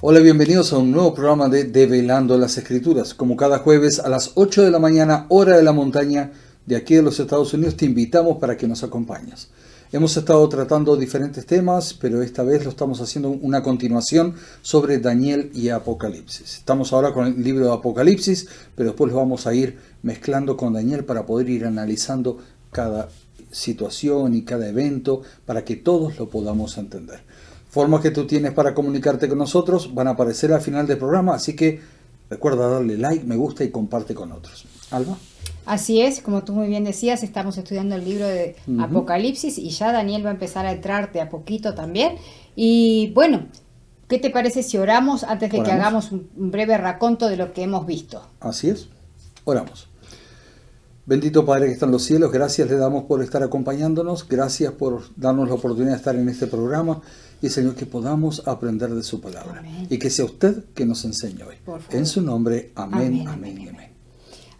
Hola, bienvenidos a un nuevo programa de Develando las Escrituras. Como cada jueves a las 8 de la mañana, hora de la montaña, de aquí de los Estados Unidos, te invitamos para que nos acompañes. Hemos estado tratando diferentes temas, pero esta vez lo estamos haciendo una continuación sobre Daniel y Apocalipsis. Estamos ahora con el libro de Apocalipsis, pero después lo vamos a ir mezclando con Daniel para poder ir analizando cada situación y cada evento para que todos lo podamos entender. Formas que tú tienes para comunicarte con nosotros van a aparecer al final del programa, así que recuerda darle like, me gusta y comparte con otros. Alba. Así es, como tú muy bien decías, estamos estudiando el libro de Apocalipsis y ya Daniel va a empezar a entrar de a poquito también. Y bueno, ¿qué te parece si oramos antes de que hagamos un breve raconto de lo que hemos visto? Así es, oramos. Bendito Padre que está en los cielos, gracias le damos por estar acompañándonos, gracias por darnos la oportunidad de estar en este programa y Señor que podamos aprender de su palabra. Amén. Y que sea usted que nos enseñe hoy. En su nombre, amén, amén y amén.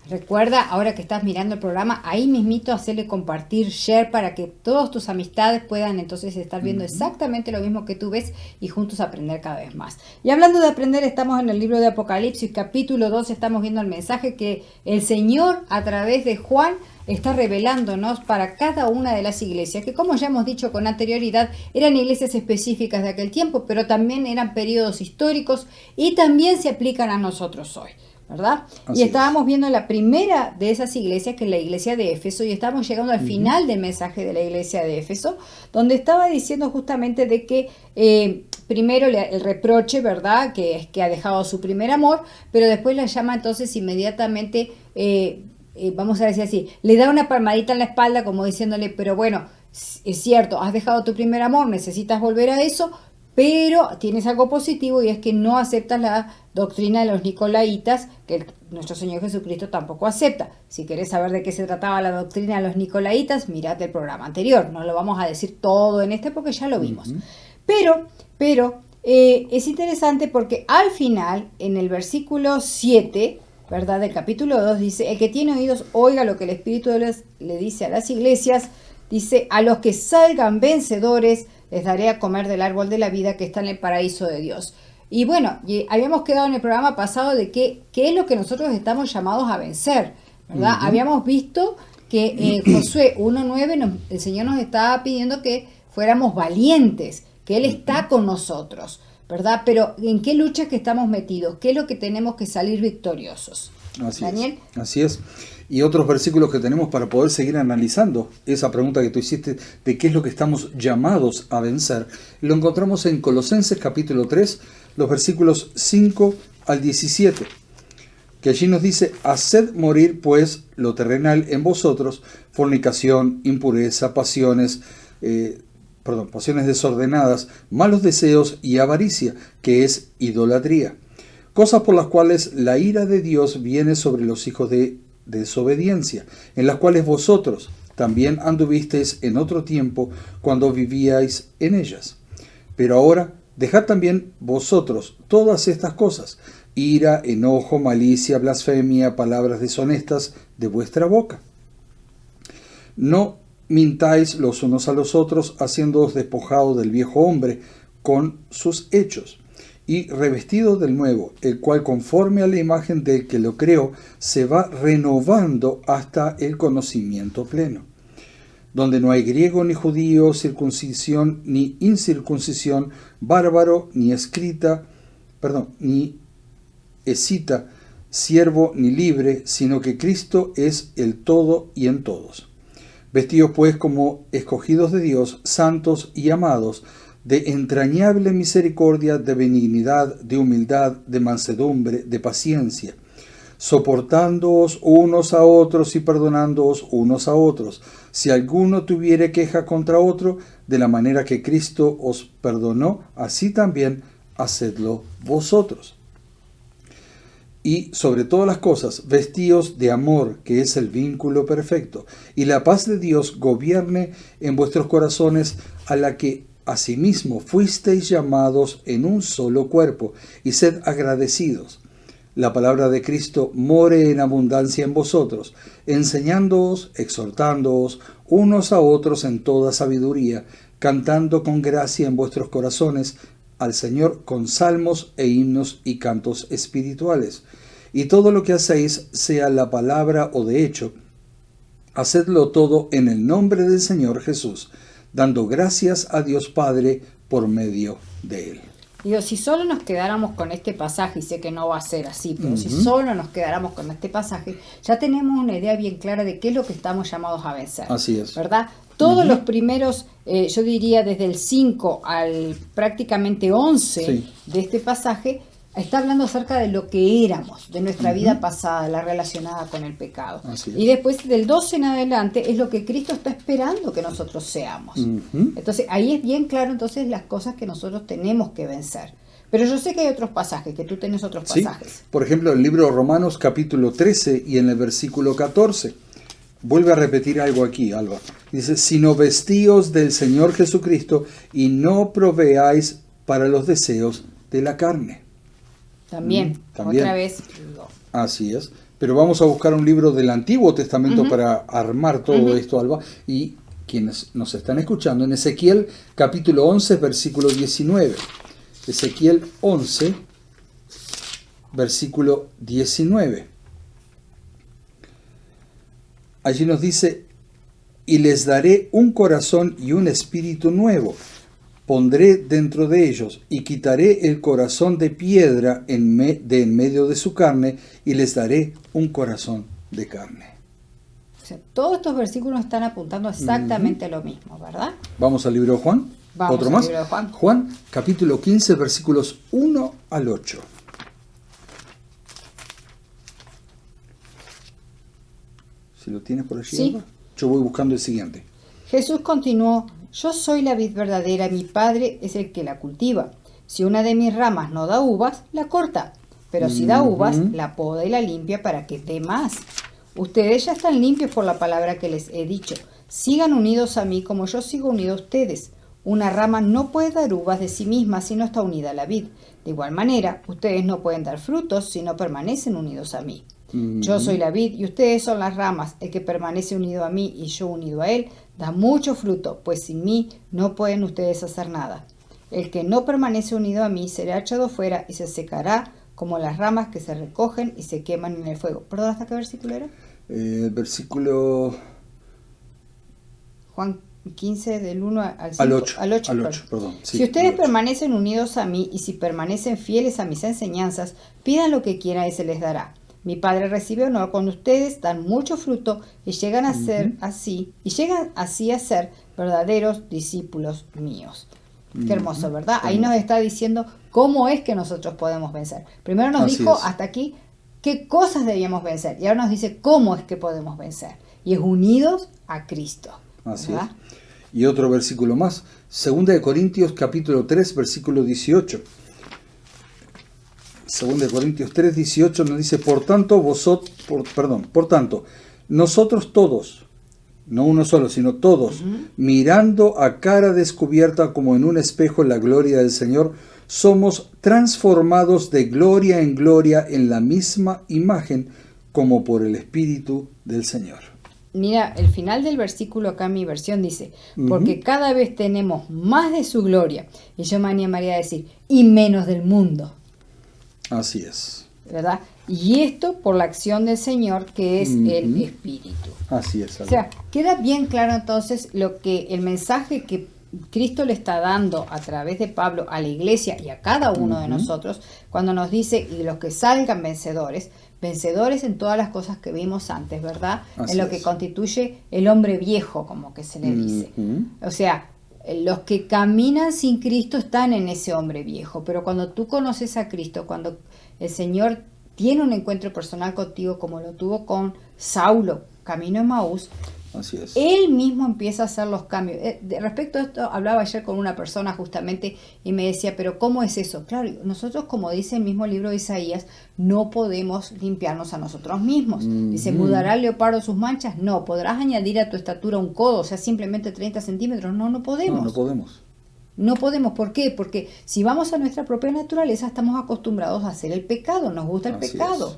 Recuerda, ahora que estás mirando el programa, ahí mismito hacerle compartir, share, para que todas tus amistades puedan entonces estar viendo exactamente lo mismo que tú ves y juntos aprender cada vez más. Y hablando de aprender, estamos en el libro de Apocalipsis, capítulo 2, estamos viendo el mensaje que el Señor a través de Juan está revelándonos para cada una de las iglesias, que como ya hemos dicho con anterioridad, eran iglesias específicas de aquel tiempo, pero también eran periodos históricos y también se aplican a nosotros hoy, ¿verdad? Así y estábamos viendo la primera de esas iglesias, que es la iglesia de Éfeso, y estamos llegando al final del mensaje de la iglesia de Éfeso, donde estaba diciendo justamente de que primero el reproche, ¿verdad? Que es que ha dejado su primer amor, pero después la llama entonces inmediatamente, vamos a decir así, le da una palmadita en la espalda como diciéndole, pero bueno, es cierto, has dejado tu primer amor, necesitas volver a eso, pero tienes algo positivo y es que no aceptas la doctrina de los nicolaitas, que nuestro Señor Jesucristo tampoco acepta. Si querés saber de qué se trataba la doctrina de los nicolaitas, mirate el programa anterior. No lo vamos a decir todo en este porque ya lo vimos. Pero es interesante porque al final, en el versículo 7, ¿verdad? Del capítulo 2, dice, el que tiene oídos, oiga lo que el Espíritu le dice a las iglesias. Dice, a los que salgan vencedores, les daré a comer del árbol de la vida que está en el paraíso de Dios. Y bueno, habíamos quedado en el programa pasado de qué es lo que nosotros estamos llamados a vencer, ¿verdad? Habíamos visto que Josué 1:9 el Señor nos estaba pidiendo que fuéramos valientes, que Él está con nosotros, ¿verdad? Pero ¿en qué luchas que estamos metidos? ¿Qué es lo que tenemos que salir victoriosos? Así Daniel. Así es. Y otros versículos que tenemos para poder seguir analizando esa pregunta que tú hiciste de qué es lo que estamos llamados a vencer, lo encontramos en Colosenses capítulo 3, los versículos 5 al 17, que allí nos dice, haced morir pues lo terrenal en vosotros, fornicación, impureza, pasiones desordenadas, malos deseos y avaricia, que es idolatría. Cosas por las cuales la ira de Dios viene sobre los hijos de desobediencia, en las cuales vosotros también anduvisteis en otro tiempo cuando vivíais en ellas. Pero ahora dejad también vosotros todas estas cosas, ira, enojo, malicia, blasfemia, palabras deshonestas de vuestra boca. No mintáis los unos a los otros, haciéndoos despojados del viejo hombre con sus hechos, y revestido del nuevo, el cual conforme a la imagen del que lo creó, se va renovando hasta el conocimiento pleno, donde no hay griego ni judío, circuncisión ni incircuncisión, bárbaro ni ni escita, siervo ni libre, sino que Cristo es el todo y en todos. Vestidos pues como escogidos de Dios, santos y amados, de entrañable misericordia, de benignidad, de humildad, de mansedumbre, de paciencia, soportándoos unos a otros y perdonándoos unos a otros, si alguno tuviere queja contra otro, de la manera que Cristo os perdonó, así también hacedlo vosotros. Y sobre todas las cosas, vestíos de amor, que es el vínculo perfecto, y la paz de Dios gobierne en vuestros corazones, a la que asimismo fuisteis llamados en un solo cuerpo, y sed agradecidos. La palabra de Cristo more en abundancia en vosotros, enseñándoos, exhortándoos unos a otros en toda sabiduría, cantando con gracia en vuestros corazones al Señor con salmos e himnos y cantos espirituales. Y todo lo que hacéis, sea la palabra o de hecho, hacedlo todo en el nombre del Señor Jesús, dando gracias a Dios Padre por medio de Él. Digo, si solo nos quedáramos con este pasaje, y sé que no va a ser así, pero si solo nos quedáramos con este pasaje, ya tenemos una idea bien clara de qué es lo que estamos llamados a vencer. Así es. ¿Verdad? Todos los primeros, yo diría desde el 5 al prácticamente 11 de este pasaje, está hablando acerca de lo que éramos, de nuestra vida pasada, la relacionada con el pecado. Y después del 12 en adelante es lo que Cristo está esperando que nosotros seamos. Entonces ahí es bien claro entonces las cosas que nosotros tenemos que vencer. Pero yo sé que hay otros pasajes, que tú tienes otros pasajes. Por ejemplo, el libro de Romanos capítulo 13 y en el versículo 14. Vuelve a repetir algo aquí, Alba. Dice, sino vestíos del Señor Jesucristo y no proveáis para los deseos de la carne. También, otra vez. Así es. Pero vamos a buscar un libro del Antiguo Testamento para armar todo esto, Alba. Y quienes nos están escuchando, en Ezequiel capítulo 11, versículo 19. Ezequiel 11, versículo 19. Allí nos dice, y les daré un corazón y un espíritu nuevo. Pondré dentro de ellos y quitaré el corazón de piedra de en medio de su carne y les daré un corazón de carne. O sea, todos estos versículos están apuntando exactamente a lo mismo, ¿verdad? Vamos al libro de Juan. Vamos ¿Otro al más? libro de Juan. Juan, capítulo 15, versículos 1 al 8. Si lo tienes por allí, Sí. Alba, yo voy buscando el siguiente. Jesús continuó, yo soy la vid verdadera, mi Padre es el que la cultiva. Si una de mis ramas no da uvas, la corta, pero si da uvas, la poda y la limpia para que dé más. Ustedes ya están limpios por la palabra que les he dicho. Sigan unidos a mí como yo sigo unido a ustedes. Una rama no puede dar uvas de sí misma si no está unida a la vid. De igual manera, ustedes no pueden dar frutos si no permanecen unidos a mí. Yo soy la vid y ustedes son las ramas. El que permanece unido a mí y yo unido a él, da mucho fruto, pues sin mí no pueden ustedes hacer nada. El que no permanece unido a mí será echado fuera y se secará como las ramas que se recogen y se queman en el fuego. ¿Perdón, hasta qué versículo era? Versículo... Juan 15, del 1 al 5. Al 8, perdón. Sí, si ustedes al 8. permanecen unidos a mí y si permanecen fieles a mis enseñanzas, pidan lo que quieran y se les dará. Mi Padre recibe honor cuando ustedes dan mucho fruto y llegan a ser así, y llegan así a ser verdaderos discípulos míos. Qué hermoso, ¿verdad? Ahí nos está diciendo cómo es que nosotros podemos vencer. Primero nos dijo hasta aquí qué cosas debíamos vencer y ahora nos dice cómo es que podemos vencer. Y es unidos a Cristo. Así ¿verdad? es. Y otro versículo más. 2 Corintios capítulo 3, versículo 18. 2 Corintios 3, 18 nos dice, por tanto, nosotros todos, no uno solo, sino todos, mirando a cara descubierta como en un espejo la gloria del Señor, somos transformados de gloria en la misma imagen, como por el Espíritu del Señor. Mira, el final del versículo acá en mi versión dice, porque cada vez tenemos más de su gloria, y yo me animaría a decir, y menos del mundo. Así es. ¿Verdad? Y esto por la acción del Señor, que es el Espíritu. Así es. O sea, queda bien claro entonces el mensaje que Cristo le está dando a través de Pablo a la iglesia y a cada uno de nosotros, cuando nos dice, y los que salgan vencedores en todas las cosas que vimos antes, ¿verdad? Así en lo es. que constituye el hombre viejo, como que se le dice. O sea, los que caminan sin Cristo están en ese hombre viejo, pero cuando tú conoces a Cristo, cuando el Señor tiene un encuentro personal contigo como lo tuvo con Saulo, camino a Emaús, Así es. él mismo empieza a hacer los cambios. Respecto a esto, hablaba ayer con una persona justamente y me decía, pero ¿cómo es eso? Claro, nosotros, como dice el mismo libro de Isaías, no podemos limpiarnos a nosotros mismos. Dice, ¿mudará el leopardo sus manchas? No. ¿Podrás añadir a tu estatura un codo, o sea, simplemente 30 centímetros? No podemos. No podemos. No podemos. ¿Por qué? Porque si vamos a nuestra propia naturaleza, estamos acostumbrados a hacer el pecado, nos gusta el Así pecado, es.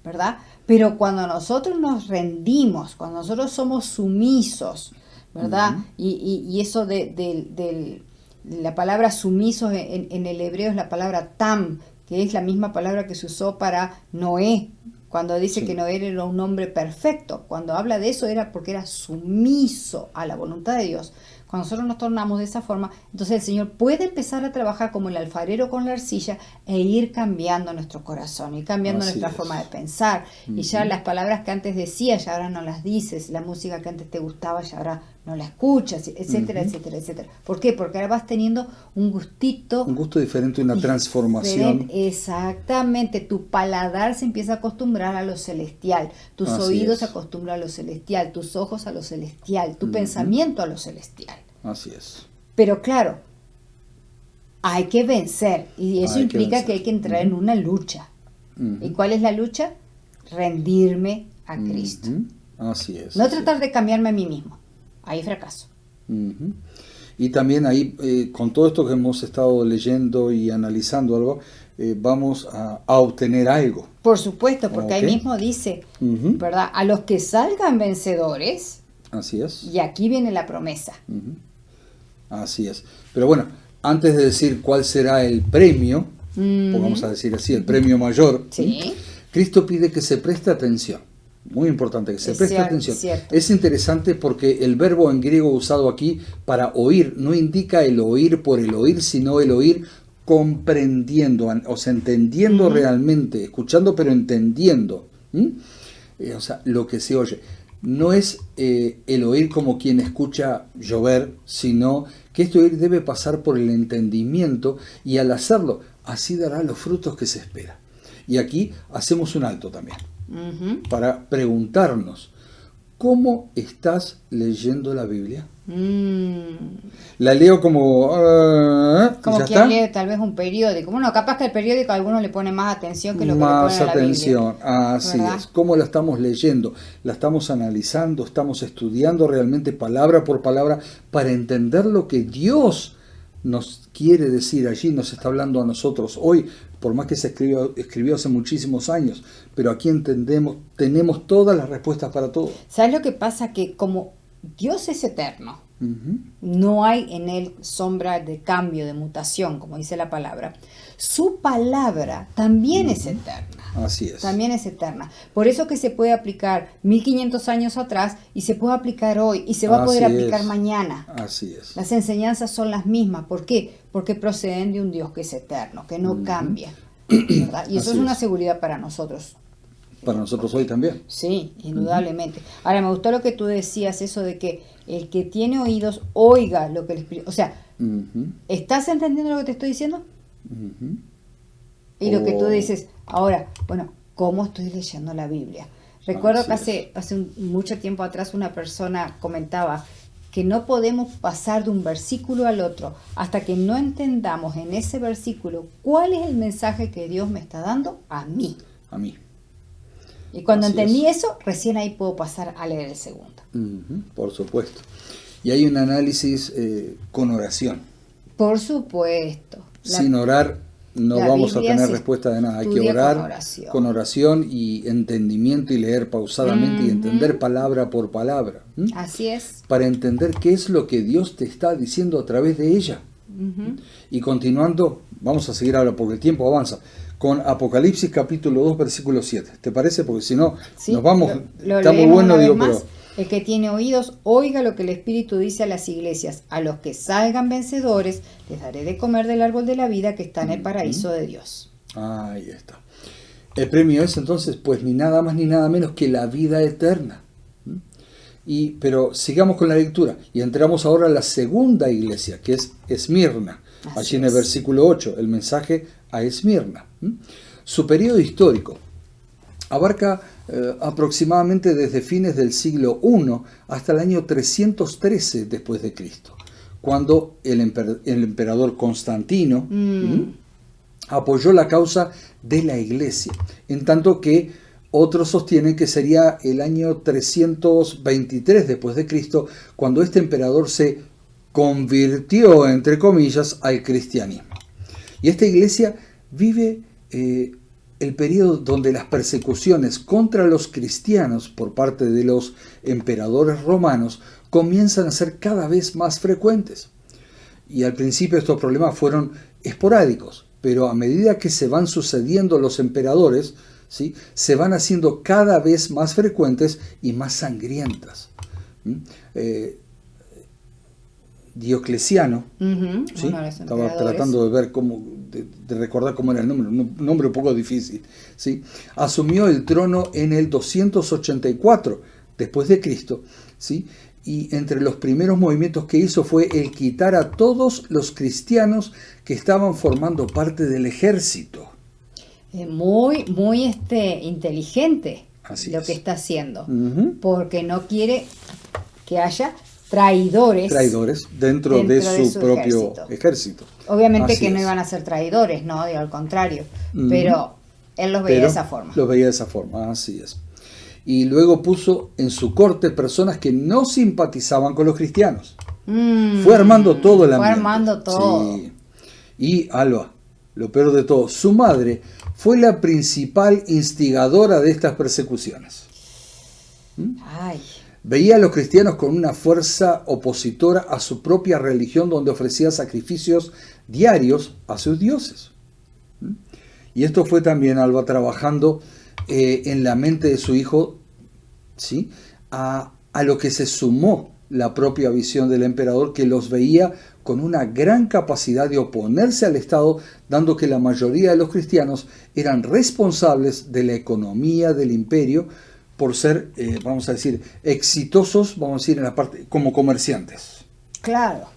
¿verdad? Pero cuando nosotros nos rendimos, cuando nosotros somos sumisos, ¿verdad? Y eso de La palabra sumisos en el hebreo es la palabra tam, que es la misma palabra que se usó para Noé, cuando dice Sí. que Noé era un hombre perfecto. Cuando habla de eso era porque era sumiso a la voluntad de Dios. Cuando nosotros nos tornamos de esa forma, entonces el Señor puede empezar a trabajar como el alfarero con la arcilla e ir cambiando nuestro corazón, ir cambiando Así nuestra es. forma de pensar. Y ya las palabras que antes decías, ya ahora no las dices, la música que antes te gustaba, ya ahora no la escuchas, etcétera, etcétera, etcétera. ¿Por qué? Porque ahora vas teniendo un gustito. Un gusto diferente, una transformación. Exactamente, tu paladar se empieza a acostumbrar a lo celestial, tus Así oídos es. se acostumbran a lo celestial, tus ojos a lo celestial, tu pensamiento a lo celestial. Así es. Pero claro, hay que vencer y eso Hay que implica vencer. que hay que entrar en una lucha. ¿Y cuál es la lucha? Rendirme a Cristo. Así es. No así tratar de cambiarme a mí mismo. Ahí fracaso. Ujú. Y también ahí, con todo esto que hemos estado leyendo y analizando algo, vamos a obtener algo. Por supuesto, porque ahí Ok. mismo dice, Ujú. ¿verdad? A los que salgan vencedores, Así es. y aquí viene la promesa. Ujú. Así es. Pero bueno, antes de decir cuál será el premio, vamos a decir así, el premio mayor, Sí. Cristo pide que se preste atención. Muy importante que se Es preste cierto, atención. cierto. Es interesante porque el verbo en griego usado aquí para oír no indica el oír por el oír, sino el oír comprendiendo, o sea, entendiendo realmente, escuchando pero entendiendo. O sea, lo que se oye. No es el oír como quien escucha llover, sino que este oír debe pasar por el entendimiento y al hacerlo, así dará los frutos que se espera. Y aquí hacemos un alto también Ujú. para preguntarnos, ¿cómo estás leyendo la Biblia? La leo como... Como ¿ya quien está? lee tal vez un periódico. Bueno, capaz que el periódico a algunos le pone más atención que lo que le Más pone a la atención, Biblia. así ¿Verdad? es. ¿Cómo la estamos leyendo? La estamos analizando, estamos estudiando realmente palabra por palabra para entender lo que Dios nos quiere decir allí, nos está hablando a nosotros hoy, por más que se escribió hace muchísimos años, pero aquí entendemos, tenemos todas las respuestas para todo. ¿Sabes lo que pasa? Que como Dios es eterno, Ujú. no hay en él sombra de cambio, de mutación, como dice la palabra. Su palabra también es eterna. Así es. También es eterna. Por eso que se puede aplicar 1500 años atrás y se puede aplicar hoy y se va a poder Así aplicar es. mañana. Así es. Las enseñanzas son las mismas. ¿Por qué? Porque proceden de un Dios que es eterno, que no cambia. ¿Verdad? Y eso Así es una es. seguridad para nosotros. Para nosotros hoy también. Sí, indudablemente. Ahora, me gustó lo que tú decías, eso de que el que tiene oídos oiga lo que el Espíritu... O sea, Ujú. ¿estás entendiendo lo que te estoy diciendo? Ujú. Y lo que tú Oh. dices, ahora, bueno, ¿cómo estoy leyendo la Biblia? Recuerdo Así que hace mucho tiempo atrás una persona comentaba que no podemos pasar de un versículo al otro hasta que no entendamos en ese versículo cuál es el mensaje que Dios me está dando a mí. A mí. Y cuando Así entendí es. eso, recién ahí puedo pasar a leer el segundo. Ujú, por supuesto. Y hay un análisis con oración. Por supuesto. Sin orar no la vamos a Biblia tener se respuesta de nada. Hay que estudia orar con oración. y entendimiento y leer pausadamente y entender palabra por palabra. Así es. Para entender qué es lo que Dios te está diciendo a través de ella. Y continuando, vamos a seguir ahora porque el tiempo avanza, con Apocalipsis capítulo 2 versículo 7. ¿Te parece? Porque si no, Sí, nos vamos, lo está muy leemos bueno, una digo, vez más. pero... El que tiene oídos, oiga lo que el Espíritu dice a las iglesias. A los que salgan vencedores, les daré de comer del árbol de la vida que está en el paraíso de Dios. Ahí está. El premio es entonces, pues ni nada más ni nada menos que la vida eterna. Pero sigamos con la lectura y entramos ahora a la segunda iglesia, que es Esmirna. Así Allí en el es. versículo 8, el mensaje a Esmirna. Su periodo histórico abarca aproximadamente desde fines del siglo I hasta el año 313 después de Cristo, cuando el emperador Constantino apoyó la causa de la iglesia, en tanto que otros sostienen que sería el año 323 después de Cristo, cuando este emperador se convirtió, entre comillas, al cristianismo. Y esta iglesia vive el periodo donde las persecuciones contra los cristianos por parte de los emperadores romanos comienzan a ser cada vez más frecuentes. Y al principio estos problemas fueron esporádicos, pero a medida que se van sucediendo los emperadores, ¿sí?, se van haciendo cada vez más frecuentes y más sangrientas. Diocleciano, ¿sí?, estaba tratando de ver de recordar cómo era el nombre, un nombre un poco difícil, ¿sí?, asumió el trono en el 284 después de Cristo, ¿sí?, y entre los primeros movimientos que hizo fue el quitar a todos los cristianos que estaban formando parte del ejército. Muy inteligente Así lo es. que está haciendo, porque no quiere que haya traidores dentro de su propio ejército. Obviamente Así que no es. iban a ser traidores, ¿no? Digo, al contrario, pero él los veía de esa forma. Los veía de esa forma, así es. Y luego puso en su corte personas que no simpatizaban con los cristianos. Fue armando todo el ambiente. Fue armando todo. Sí. Y Alba, lo peor de todo, su madre fue la principal instigadora de estas persecuciones. Ay. Veía a los cristianos con una fuerza opositora a su propia religión, donde ofrecía sacrificios diarios a sus dioses. Y esto fue también Alba trabajando en la mente de su hijo, ¿sí?, a lo que se sumó la propia visión del emperador, que los veía con una gran capacidad de oponerse al Estado, dando que la mayoría de los cristianos eran responsables de la economía del imperio por ser, vamos a decir, exitosos, vamos a decir, en la parte como comerciantes. Claro.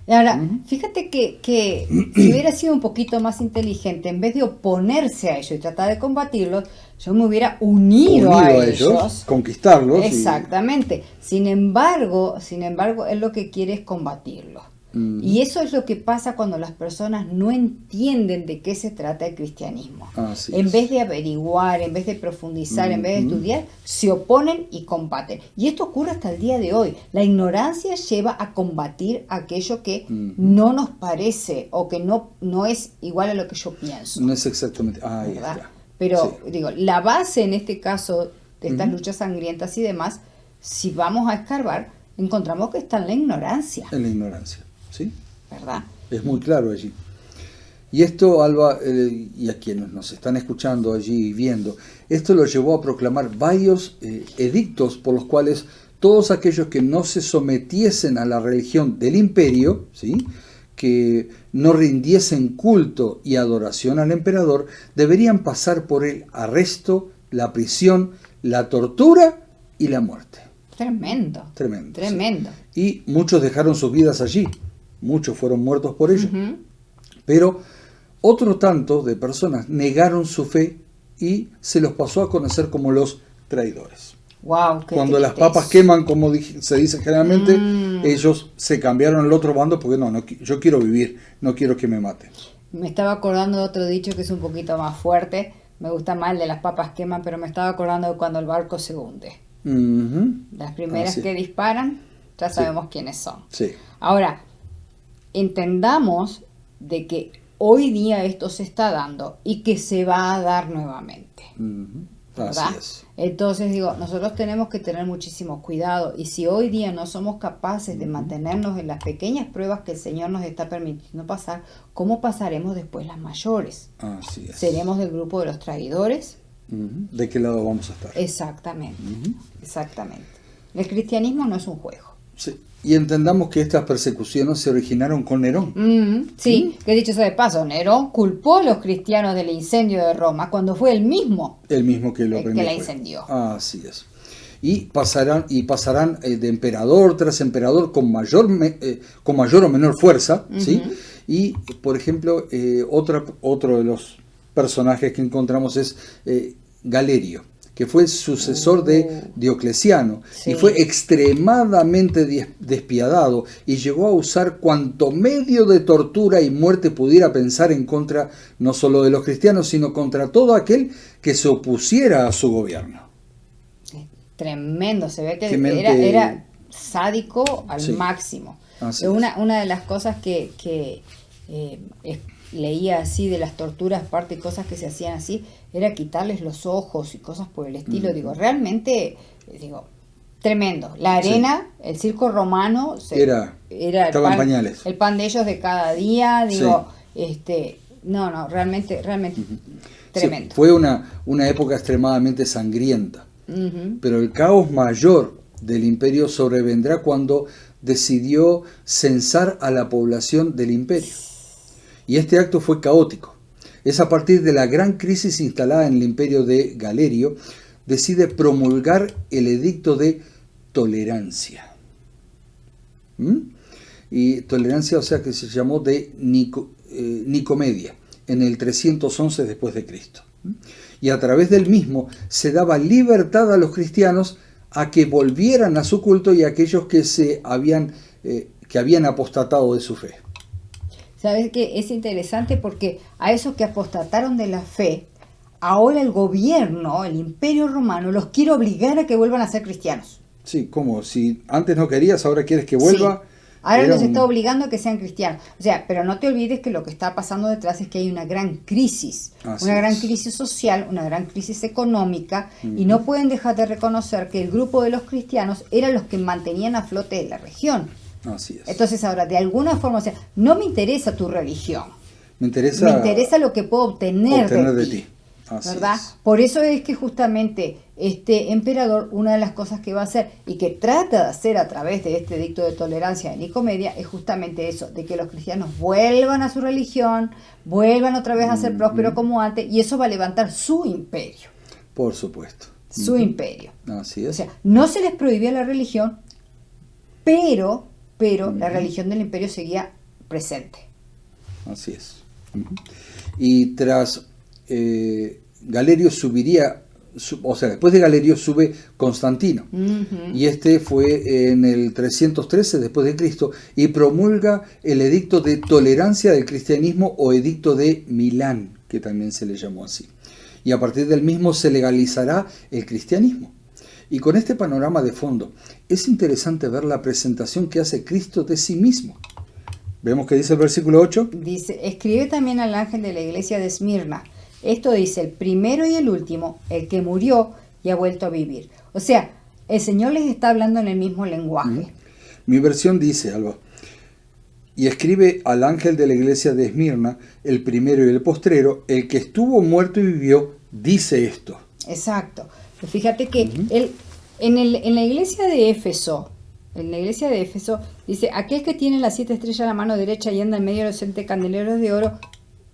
Y ahora, fíjate que si hubiera sido un poquito más inteligente, en vez de oponerse a ellos y tratar de combatirlos, yo me hubiera unido a ellos, conquistarlos. Exactamente. Sin embargo, él lo que quiere es combatirlos. Y eso es lo que pasa cuando las personas no entienden de qué se trata el cristianismo. En vez de averiguar, en vez de profundizar, en vez de estudiar, se oponen y combaten. Y esto ocurre hasta el día de hoy. La ignorancia lleva a combatir aquello que no nos parece o que no es igual a lo que yo pienso. No es exactamente. Ahí está. Pero, digo, la base en este caso de estas luchas sangrientas y demás, si vamos a escarbar, encontramos que está en la ignorancia. En la ignorancia. ¿Sí? ¿Verdad? Es muy claro allí. Y esto, Alba, y a quienes nos están escuchando allí y viendo, esto lo llevó a proclamar varios edictos por los cuales todos aquellos que no se sometiesen a la religión del imperio, ¿sí?, que no rindiesen culto y adoración al emperador, deberían pasar por el arresto, la prisión, la tortura y la muerte. Tremendo. Sí. Y muchos dejaron sus vidas allí. Muchos fueron muertos por ello. Pero otro tanto de personas negaron su fe y se los pasó a conocer como los traidores. Wow, cuando las papas queman, como se dice generalmente, ellos se cambiaron al otro bando porque yo quiero vivir, no quiero que me maten. Me estaba acordando de otro dicho que es un poquito más fuerte. Me gusta más el de las papas queman, pero me estaba acordando de cuando el barco se hunde. Las primeras que disparan, ya sabemos quiénes son. Sí. Ahora, entendamos de que hoy día esto se está dando y que se va a dar nuevamente. ¿Verdad? Así es. Entonces digo, nosotros tenemos que tener muchísimo cuidado, y si hoy día no somos capaces de mantenernos en las pequeñas pruebas que el Señor nos está permitiendo pasar, ¿cómo pasaremos después las mayores? Así es. ¿Seremos del grupo de los traidores? ¿De qué lado vamos a estar? Exactamente, exactamente. El cristianismo no es un juego. Sí. Y entendamos que estas persecuciones se originaron con Nerón. Sí, que dicho sea de paso, Nerón culpó a los cristianos del incendio de Roma cuando fue el mismo que lo que la incendió. Así es. Y pasarán de emperador tras emperador con mayor o menor fuerza, ¿sí? Y, por ejemplo, otro de los personajes que encontramos es Galerio, que fue el sucesor de Diocleciano, y fue extremadamente despiadado y llegó a usar cuanto medio de tortura y muerte pudiera pensar en contra no solo de los cristianos, sino contra todo aquel que se opusiera a su gobierno. Tremendo, se ve que era sádico al máximo. Una de las cosas que leía así de las torturas, parte de cosas que se hacían así, era quitarles los ojos y cosas por el estilo. Realmente, Tremendo. La arena, el circo romano, estaba en pañales. El pan de ellos de cada día, digo, no, realmente tremendo. Sí, fue una época extremadamente sangrienta, pero el caos mayor del imperio sobrevendrá cuando decidió censar a la población del imperio. Y este acto fue caótico. Es a partir de la gran crisis instalada en el imperio de Galerio, decide promulgar el edicto de tolerancia. Y tolerancia, o sea, que se llamó de Nicomedia, en el 311 después de Cristo. Y a través del mismo se daba libertad a los cristianos a que volvieran a su culto y a aquellos que habían apostatado de su fe. ¿Sabes qué? Es interesante porque a esos que apostataron de la fe, ahora el gobierno, el imperio romano, los quiere obligar a que vuelvan a ser cristianos. Sí, ¿cómo? Si antes no querías, ahora quieres que vuelva. Sí. Ahora los está obligando a que sean cristianos. O sea, pero no te olvides que lo que está pasando detrás es que hay una gran crisis. Gran crisis social, una gran crisis económica, y no pueden dejar de reconocer que el grupo de los cristianos eran los que mantenían a flote la región. Así es. Entonces ahora, de alguna forma, o sea, no me interesa tu religión. Me interesa lo que puedo obtener de ti. ¿Verdad? Es. Por eso es que justamente este emperador, una de las cosas que va a hacer y que trata de hacer a través de este edicto de tolerancia de Nicomedia es justamente eso, de que los cristianos vuelvan a su religión, vuelvan otra vez a ser prósperos como antes, y eso va a levantar su imperio. Por supuesto. Su imperio. Así es. O sea, no se les prohibía la religión, pero la religión del imperio seguía presente. Así es. Y tras Galerio subiría, después de Galerio sube Constantino, y este fue en el 313 después de Cristo, y promulga el edicto de tolerancia del cristianismo, o edicto de Milán, que también se le llamó así, y a partir del mismo se legalizará el cristianismo. Y con este panorama de fondo, es interesante ver la presentación que hace Cristo de sí mismo. Vemos que dice el versículo 8. Dice, escribe también al ángel de la iglesia de Esmirna. Esto dice, el primero y el último, el que murió y ha vuelto a vivir. O sea, el Señor les está hablando en el mismo lenguaje. Mi versión dice algo. Y escribe al ángel de la iglesia de Esmirna, el primero y el postrero, el que estuvo muerto y vivió, dice esto. Exacto. Fíjate que en la iglesia de Éfeso, dice, aquel que tiene las 7 estrellas a la mano derecha y anda en medio de los 7 candeleros de oro,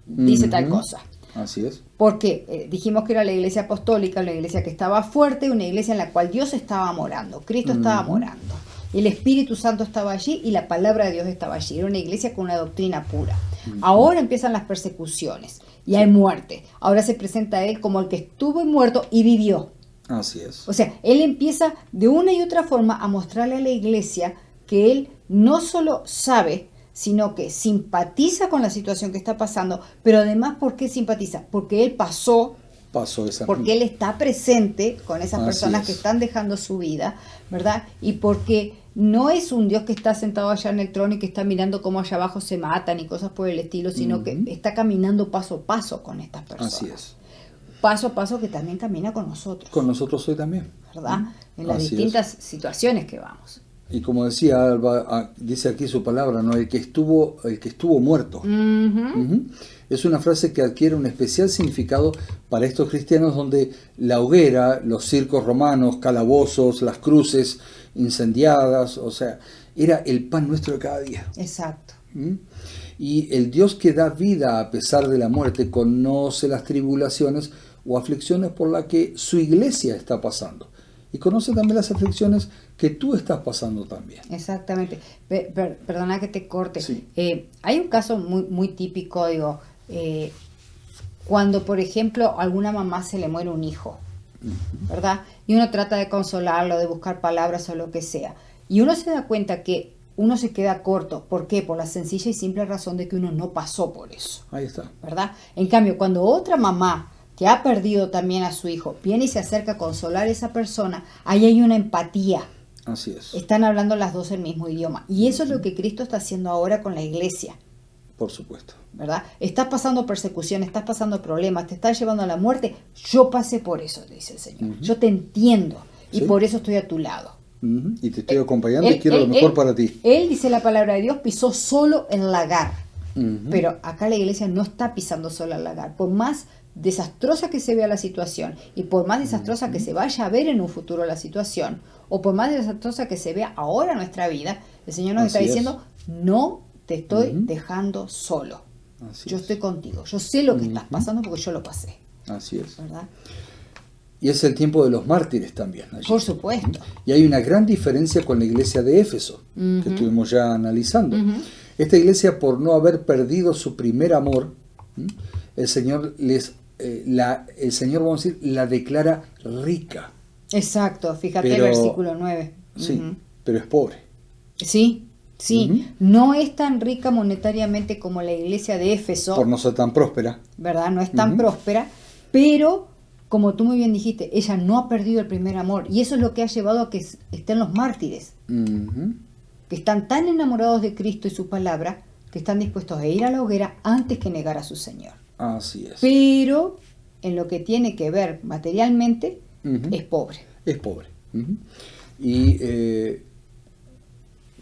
dice tal cosa. Así es. Porque dijimos que era la iglesia apostólica, una iglesia que estaba fuerte, una iglesia en la cual Dios estaba morando, Cristo estaba morando, el Espíritu Santo estaba allí y la palabra de Dios estaba allí. Era una iglesia con una doctrina pura. Ahora empiezan las persecuciones y hay muerte. Ahora se presenta a él como el que estuvo muerto y vivió. Así es. O sea, él empieza de una y otra forma a mostrarle a la iglesia que él no solo sabe, sino que simpatiza con la situación que está pasando, pero además, ¿por qué simpatiza? Porque él pasó esa, porque él está presente con esas personas que están dejando su vida, ¿verdad? Y porque no es un Dios que está sentado allá en el trono y que está mirando cómo allá abajo se matan y cosas por el estilo, sino que está caminando paso a paso con estas personas. Así es. Paso a paso que también camina con nosotros. Con nosotros hoy también. ¿Verdad? En las distintas situaciones que vamos. Y como decía Alba, dice aquí su palabra, ¿no? El que estuvo muerto. Es una frase que adquiere un especial significado para estos cristianos, donde la hoguera, los circos romanos, calabozos, las cruces incendiadas, o sea, era el pan nuestro de cada día. Exacto. Y el Dios que da vida a pesar de la muerte conoce las tribulaciones o aflicciones por las que su iglesia está pasando. Y conoce también las aflicciones que tú estás pasando también. Exactamente. Perdona que te corte. Sí. Hay un caso muy, muy típico, digo, cuando, por ejemplo, a alguna mamá se le muere un hijo, ¿verdad? Y uno trata de consolarlo, de buscar palabras o lo que sea. Y uno se da cuenta que uno se queda corto. ¿Por qué? Por la sencilla y simple razón de que uno no pasó por eso. Ahí está. ¿Verdad? En cambio, cuando otra mamá que ha perdido también a su hijo viene y se acerca a consolar a esa persona, ahí hay una empatía. Así es. Están hablando las dos el mismo idioma. Y eso es lo que Cristo está haciendo ahora con la iglesia. Por supuesto. ¿Verdad? Estás pasando persecución, estás pasando problemas, te estás llevando a la muerte. Yo pasé por eso, dice el Señor. Yo te entiendo y por eso estoy a tu lado. Y te estoy acompañando y quiero lo mejor para ti. Él, dice la palabra de Dios, pisó solo el lagar. Ujú. Pero acá la iglesia no está pisando solo el lagar. Por más desastrosa que se vea la situación y por más desastrosa que se vaya a ver en un futuro la situación, o por más desastrosa que se vea ahora nuestra vida, el Señor nos está Así es. diciendo, no te estoy Ujú. dejando solo. Así Yo es. estoy contigo. Yo sé lo que estás pasando porque yo lo pasé. Así es. ¿Verdad? Y es el tiempo de los mártires también. Allí. Por supuesto. Y hay una gran diferencia con la iglesia de Éfeso, que estuvimos ya analizando. Esta iglesia, por no haber perdido su primer amor, el Señor el Señor, vamos a decir, la declara rica. Exacto. Fíjate Pero- el versículo 9. Sí, pero es pobre. Sí, sí. No es tan rica monetariamente como la iglesia de Éfeso. Por no ser tan próspera. ¿Verdad? No es tan próspera, pero como tú muy bien dijiste, ella no ha perdido el primer amor y eso es lo que ha llevado a que estén los mártires, Ujú. que están tan enamorados de Cristo y su palabra que están dispuestos a ir a la hoguera antes que negar a su Señor. Así es. Pero en lo que tiene que ver materialmente Ujú. es pobre. Es pobre. Ujú.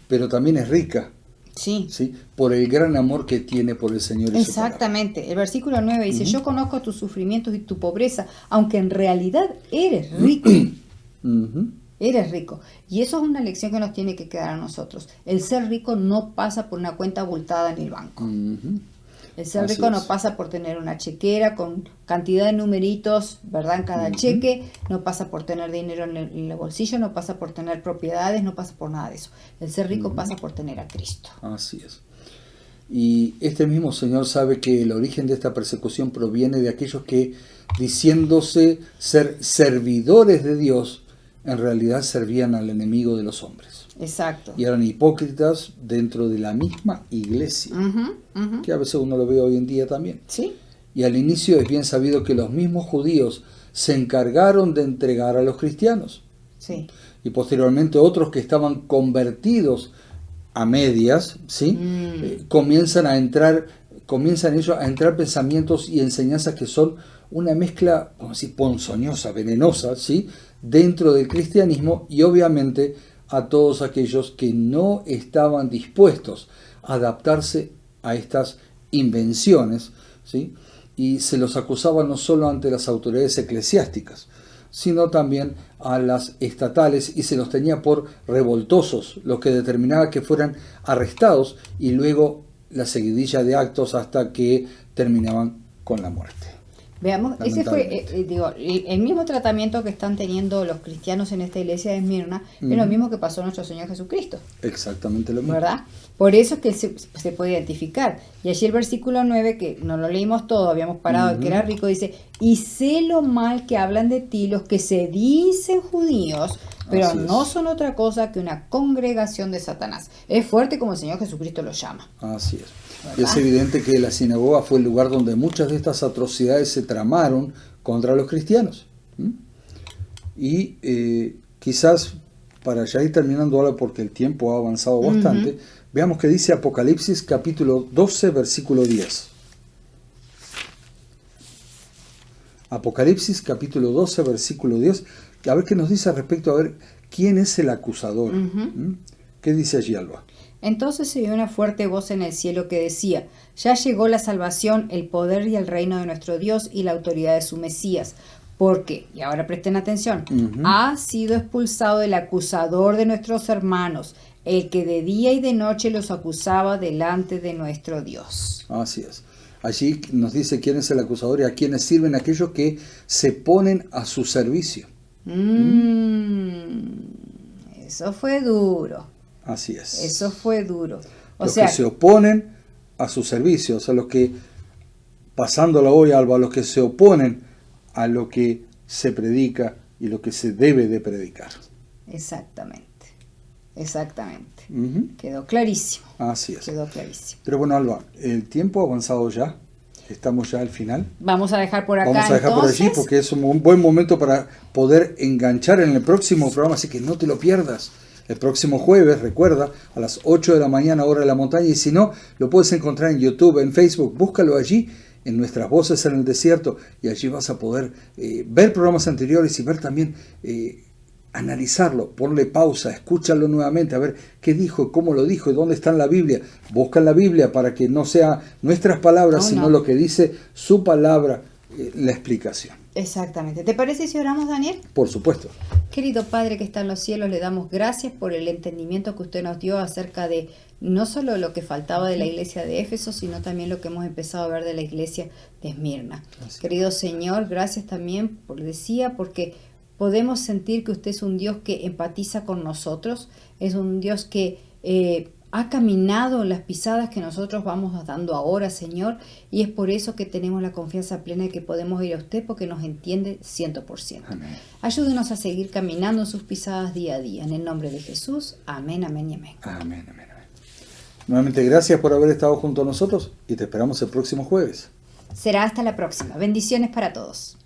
Pero también es rica, Sí. ¿sí? Por el gran amor que tiene por el Señor y su palabra. Exactamente. El versículo 9 dice, yo conozco tus sufrimientos y tu pobreza, aunque en realidad eres rico. Ujú. Eres rico. Y eso es una lección que nos tiene que quedar a nosotros. El ser rico no pasa por una cuenta abultada en el banco. Ujú. El ser Así rico no es. pasa por tener una chequera con cantidad de numeritos, ¿verdad? En cada cheque. No pasa por tener dinero en el bolsillo, no pasa por tener propiedades, no pasa por nada de eso. El ser rico pasa por tener a Cristo. Así es. Y este mismo Señor sabe que el origen de esta persecución proviene de aquellos que, diciéndose ser servidores de Dios, en realidad servían al enemigo de los hombres. Exacto. Y eran hipócritas dentro de la misma iglesia, Ujú, ujú. que a veces uno lo ve hoy en día también. ¿Sí? Y al inicio es bien sabido que los mismos judíos se encargaron de entregar a los cristianos. Sí. Y posteriormente otros que estaban convertidos a medias, ¿sí? Comienzan ellos a entrar pensamientos y enseñanzas que son una mezcla, vamos a decir, ponzoñosa, venenosa, ¿sí? Dentro del cristianismo, y obviamente a todos aquellos que no estaban dispuestos a adaptarse a estas invenciones, ¿sí? Y se los acusaba no solo ante las autoridades eclesiásticas, sino también a las estatales, y se los tenía por revoltosos, lo que determinaba que fueran arrestados y luego la seguidilla de actos hasta que terminaban con la muerte. Veamos, ese fue, Lamentablemente. el mismo tratamiento que están teniendo los cristianos en esta iglesia de Esmirna, es lo mismo que pasó a nuestro Señor Jesucristo, Exactamente lo mismo. ¿verdad? Por eso es que se puede identificar. Y allí el versículo 9, que no lo leímos todo, habíamos parado, que era rico, dice, y sé lo mal que hablan de ti los que se dicen judíos, pero Así es. no son otra cosa que una congregación de Satanás. Es fuerte como el Señor Jesucristo lo llama. Así es. ¿Verdad? Y es evidente que la sinagoga fue el lugar donde muchas de estas atrocidades se tramaron contra los cristianos. ¿Mm? Y quizás, para ya ir terminando ahora porque el tiempo ha avanzado bastante, veamos que dice Apocalipsis capítulo 12, versículo 10. Apocalipsis capítulo 12, versículo 10. A ver qué nos dice respecto a ver quién es el acusador. ¿Mm? ¿Qué dice allí, Alba? Entonces se oyó una fuerte voz en el cielo que decía, ya llegó la salvación, el poder y el reino de nuestro Dios y la autoridad de su Mesías, porque, y ahora presten atención, ha sido expulsado el acusador de nuestros hermanos, el que de día y de noche los acusaba delante de nuestro Dios. Así es. Allí nos dice quién es el acusador y a quienes sirven aquellos que se ponen a su servicio. Eso fue duro. Así es. Eso fue duro. O Los sea, que se oponen a su servicio, o sea, los que, pasándolo hoy, Alba, los que se oponen a lo que se predica y lo que se debe de predicar. exactamente. Exactamente. Ujú. Quedó clarísimo. Así es. Quedó clarísimo. Pero bueno, Alba, el tiempo ha avanzado ya. Estamos ya al final. Vamos a dejar por acá. Vamos a dejar entonces. por allí porque es un buen momento para poder enganchar en el próximo programa, así que no te lo pierdas. El próximo jueves, recuerda, a las 8 de la mañana, hora de la montaña, y si no, lo puedes encontrar en YouTube, en Facebook, búscalo allí, en Nuestras Voces en el Desierto, y allí vas a poder ver programas anteriores y ver también analizarlo, ponle pausa, escúchalo nuevamente, a ver qué dijo, cómo lo dijo, y dónde está en la Biblia. Busca en la Biblia para que no sea nuestras palabras, sino lo que dice su palabra, la explicación. Exactamente. ¿Te parece si oramos, Daniel? Por supuesto. Querido Padre que está en los cielos, le damos gracias por el entendimiento que usted nos dio acerca de no solo lo que faltaba de la iglesia de Éfeso, sino también lo que hemos empezado a ver de la iglesia de Esmirna. Querido Señor, gracias también, porque podemos sentir que usted es un Dios que empatiza con nosotros, es un Dios que ha caminado las pisadas que nosotros vamos dando ahora, Señor, y es por eso que tenemos la confianza plena de que podemos ir a usted porque nos entiende 100%. Amén. Ayúdenos a seguir caminando en sus pisadas día a día. En el nombre de Jesús, amén, amén y amén. Amén, amén, amén. Nuevamente gracias por haber estado junto a nosotros y te esperamos el próximo jueves. Será hasta la próxima. Bendiciones para todos.